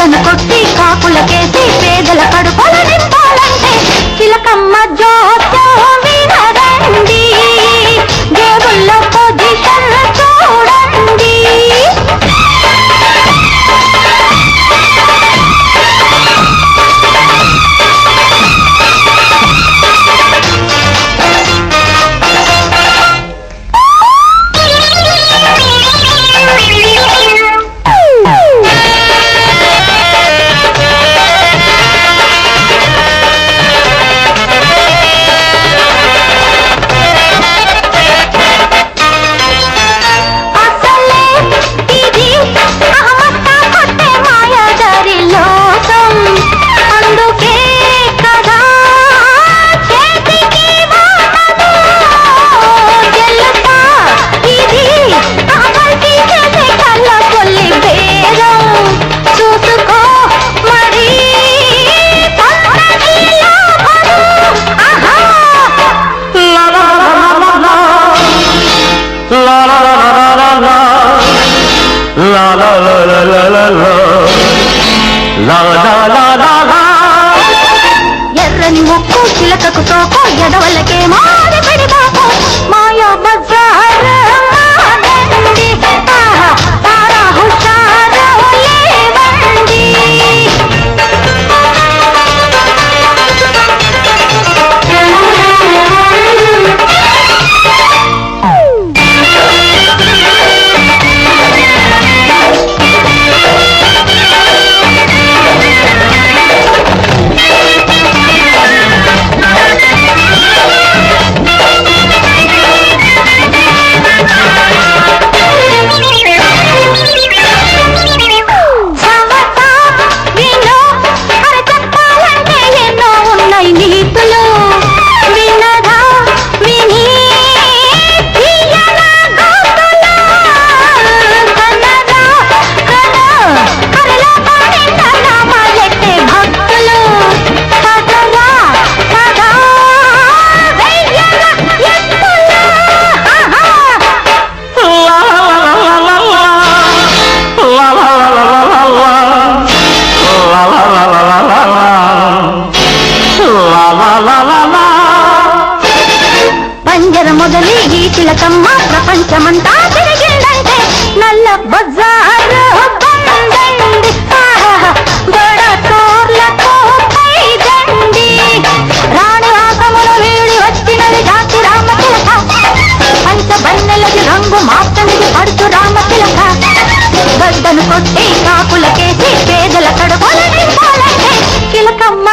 గడ్డను కొట్టి కాకులకేసి పేదల కడుపుల నింపాలంటే చిలకమ్మ జోత్యం వినరండి, జేబుల్లో పొజిషన్ చూడండి. ఎర్రని ముక్కు చిలకకు తోకు ఎడవలకే మారి పెడిపాకు మాయా బజార్ మాదండి, తారా హుషారు లేవండి. పంజర మొదలి ఈ చిలకమ్మ ప్రపంచమంతా తిరిగిందంటే నల్ల బజారు బందండి, బడ చోర్లకు పైదండి. రాణి ఆకములు వీడి వచ్చినది జాతి రామచిలక, పంచ బన్నెలది రంగు మాటనిది పడుతు రామచిలక. గడ్డను కొట్టి కాకులకేసి పేదల కడుపుల నింపాలంటే చిలకమ్మ